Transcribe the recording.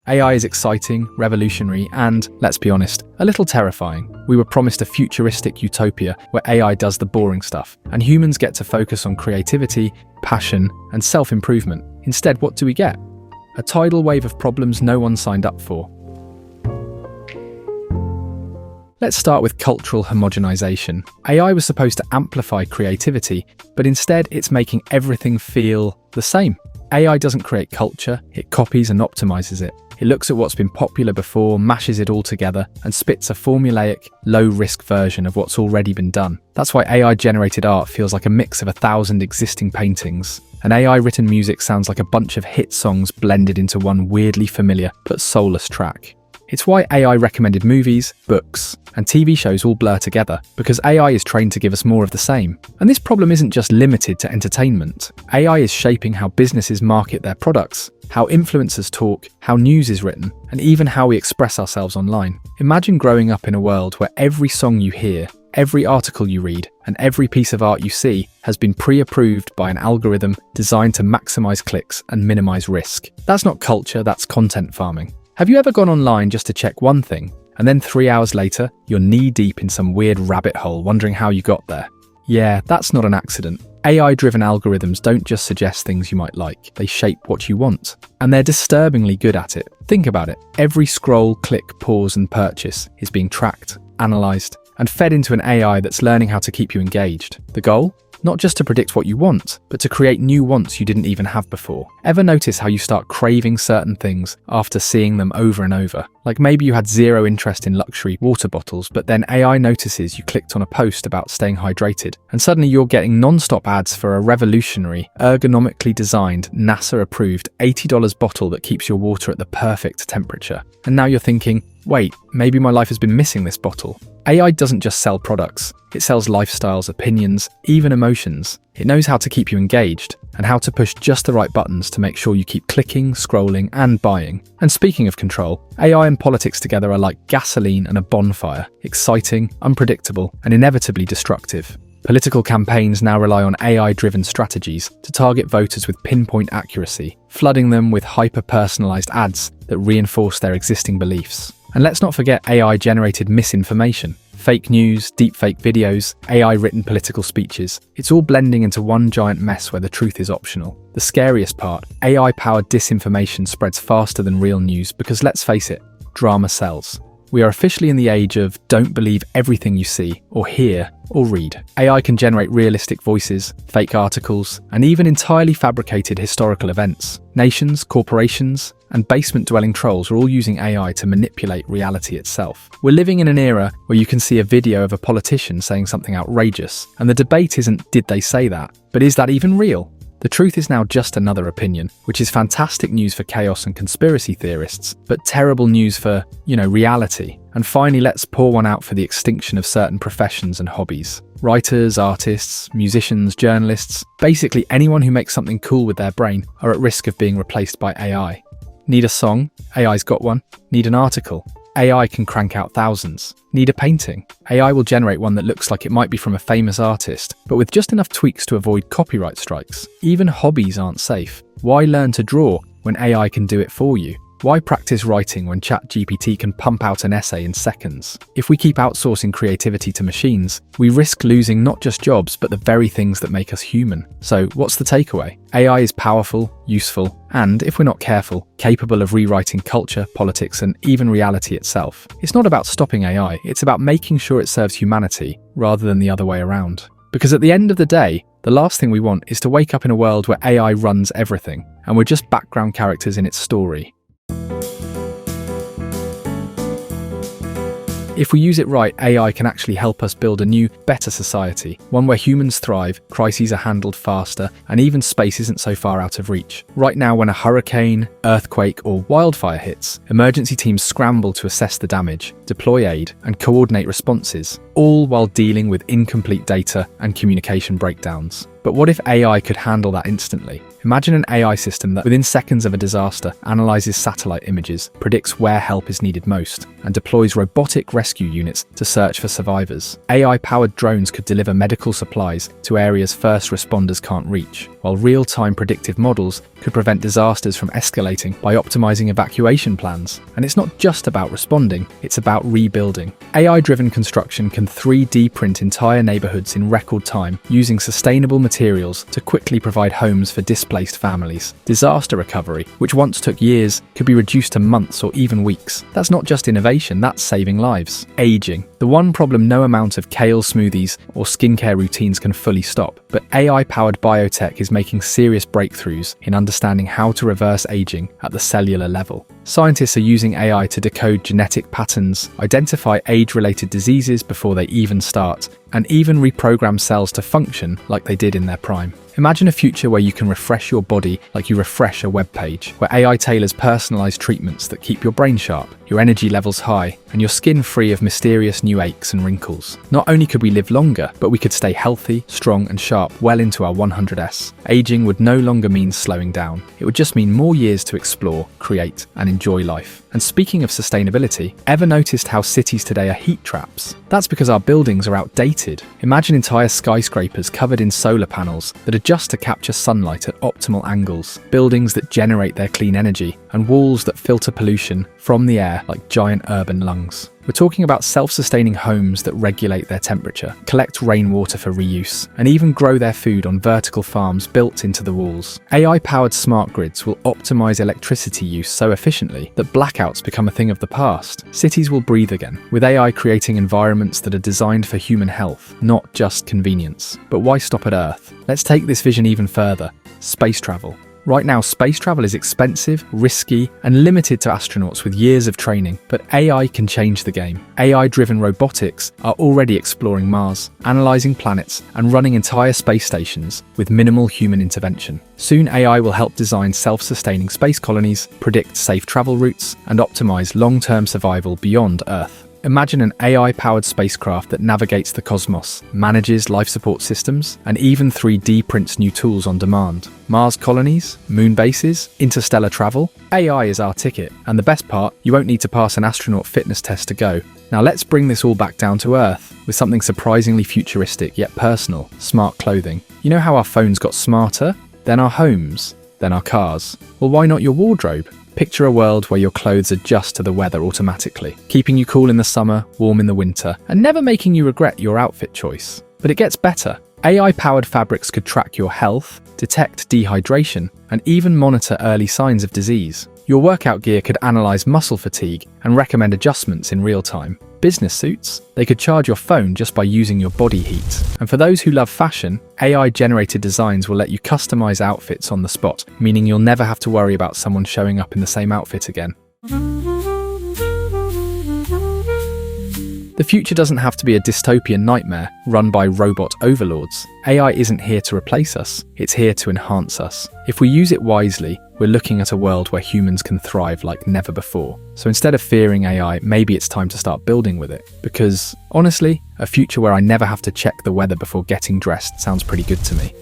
AI is exciting, revolutionary, and, let's be honest, a little terrifying. We were promised a futuristic utopia where AI does the boring stuff, and humans get to focus on creativity, passion, and self-improvement. Instead, what do we get? A tidal wave of problems no one signed up for. Let's start with cultural homogenization. AI was supposed to amplify creativity, but instead it's making everything feel the same. AI doesn't create culture, it copies and optimizes it. It looks at what's been popular before, mashes it all together, and spits a formulaic, low-risk version of what's already been done. That's why AI-generated art feels like a mix of 1,000 existing paintings. And AI-written music sounds like a bunch of hit songs blended into one weirdly familiar but soulless track. It's why AI-recommended movies, books, and TV shows all blur together, because AI is trained to give us more of the same. And this problem isn't just limited to entertainment. AI is shaping how businesses market their products, how influencers talk, how news is written, and even how we express ourselves online. Imagine growing up in a world where every song you hear, every article you read, and every piece of art you see has been pre-approved by an algorithm designed to maximize clicks and minimize risk. That's not culture, that's content farming. Have you ever gone online just to check one thing, and then 3 hours later, you're knee-deep in some weird rabbit hole wondering how you got there? Yeah, that's not an accident. AI-driven algorithms don't just suggest things you might like, they shape what you want. And they're disturbingly good at it. Think about it. Every scroll, click, pause, and purchase is being tracked, analysed, and fed into an AI that's learning how to keep you engaged. The goal? Not just to predict what you want, but to create new wants you didn't even have before. Ever notice how you start craving certain things after seeing them over and over? Like maybe you had zero interest in luxury water bottles, but then AI notices you clicked on a post about staying hydrated, and suddenly you're getting non-stop ads for a revolutionary, ergonomically designed, NASA-approved $80 bottle that keeps your water at the perfect temperature. And now you're thinking, wait, maybe my life has been missing this bottle. AI doesn't just sell products, it sells lifestyles, opinions, even emotions. It knows how to keep you engaged and how to push just the right buttons to make sure you keep clicking, scrolling, and buying. And speaking of control, AI and politics together are like gasoline and a bonfire, exciting, unpredictable, and inevitably destructive. Political campaigns now rely on AI-driven strategies to target voters with pinpoint accuracy, flooding them with hyper-personalized ads that reinforce their existing beliefs. And let's not forget AI-generated misinformation. Fake news, deepfake videos, AI-written political speeches. It's all blending into one giant mess where the truth is optional. The scariest part, AI-powered disinformation spreads faster than real news because, let's face it, drama sells. We are officially in the age of don't believe everything you see, or hear, or read. AI can generate realistic voices, fake articles, and even entirely fabricated historical events. Nations, corporations, and basement-dwelling trolls are all using AI to manipulate reality itself. We're living in an era where you can see a video of a politician saying something outrageous, and the debate isn't did they say that, but is that even real? The truth is now just another opinion, which is fantastic news for chaos and conspiracy theorists, but terrible news for, reality. And finally, let's pour one out for the extinction of certain professions and hobbies. Writers, artists, musicians, journalists, basically anyone who makes something cool with their brain are at risk of being replaced by AI. Need a song? AI's got one. Need an article? AI can crank out thousands. Need a painting? AI will generate one that looks like it might be from a famous artist, but with just enough tweaks to avoid copyright strikes. Even hobbies aren't safe. Why learn to draw when AI can do it for you? Why practice writing when ChatGPT can pump out an essay in seconds? If we keep outsourcing creativity to machines, we risk losing not just jobs, but the very things that make us human. So what's the takeaway? AI is powerful, useful, and, if we're not careful, capable of rewriting culture, politics, and even reality itself. It's not about stopping AI, it's about making sure it serves humanity rather than the other way around. Because at the end of the day, the last thing we want is to wake up in a world where AI runs everything, and we're just background characters in its story. If we use it right, AI can actually help us build a new, better society, one where humans thrive, crises are handled faster, and even space isn't so far out of reach. Right now, when a hurricane, earthquake, or wildfire hits, emergency teams scramble to assess the damage, deploy aid, and coordinate responses, all while dealing with incomplete data and communication breakdowns. But what if AI could handle that instantly? Imagine an AI system that, within seconds of a disaster, analyzes satellite images, predicts where help is needed most, and deploys robotic rescue units to search for survivors. AI-powered drones could deliver medical supplies to areas first responders can't reach, while real-time predictive models could prevent disasters from escalating by optimizing evacuation plans. And it's not just about responding, it's about rebuilding. AI-driven construction can 3D print entire neighborhoods in record time, using sustainable materials to quickly provide homes for displaced families. Disaster recovery, which once took years, could be reduced to months or even weeks. That's not just innovation, that's saving lives. Aging. The one problem no amount of kale smoothies or skincare routines can fully stop, but AI-powered biotech is making serious breakthroughs in understanding how to reverse aging at the cellular level. Scientists are using AI to decode genetic patterns, identify age-related diseases before they even start, and even reprogram cells to function like they did in their prime. Imagine a future where you can refresh your body like you refresh a web page, where AI tailors personalized treatments that keep your brain sharp, your energy levels high, and your skin free of mysterious new aches and wrinkles. Not only could we live longer, but we could stay healthy, strong, and sharp well into our 100s. Aging would no longer mean slowing down. It would just mean more years to explore, create, and enjoy life. And speaking of sustainability, ever noticed how cities today are heat traps? That's because our buildings are outdated. Imagine entire skyscrapers covered in solar panels that adjust to capture sunlight at optimal angles, buildings that generate their clean energy, and walls that filter pollution from the air like giant urban lungs. We're talking about self-sustaining homes that regulate their temperature, collect rainwater for reuse, and even grow their food on vertical farms built into the walls. AI-powered smart grids will optimize electricity use so efficiently that blackouts become a thing of the past. Cities will breathe again, with AI creating environments that are designed for human health, not just convenience. But why stop at Earth? Let's take this vision even further. Space travel. Right now, space travel is expensive, risky, and limited to astronauts with years of training, but AI can change the game. AI-driven robotics are already exploring Mars, analysing planets, and running entire space stations with minimal human intervention. Soon, AI will help design self-sustaining space colonies, predict safe travel routes, and optimise long-term survival beyond Earth. Imagine an AI-powered spacecraft that navigates the cosmos, manages life support systems, and even 3D prints new tools on demand. Mars colonies, moon bases, interstellar travel. AI is our ticket, and the best part, you won't need to pass an astronaut fitness test to go. Now let's bring this all back down to Earth, with something surprisingly futuristic yet personal: smart clothing. You know how our phones got smarter? Then our homes, then our cars. Well, why not your wardrobe? Picture a world where your clothes adjust to the weather automatically, keeping you cool in the summer, warm in the winter, and never making you regret your outfit choice. But it gets better. AI-powered fabrics could track your health, detect dehydration, and even monitor early signs of disease. Your workout gear could analyze muscle fatigue and recommend adjustments in real time. Business suits, they could charge your phone just by using your body heat. And for those who love fashion, AI-generated designs will let you customize outfits on the spot, meaning you'll never have to worry about someone showing up in the same outfit again. The future doesn't have to be a dystopian nightmare run by robot overlords. AI isn't here to replace us, it's here to enhance us. If we use it wisely, we're looking at a world where humans can thrive like never before. So instead of fearing AI, maybe it's time to start building with it. Because, honestly, a future where I never have to check the weather before getting dressed sounds pretty good to me.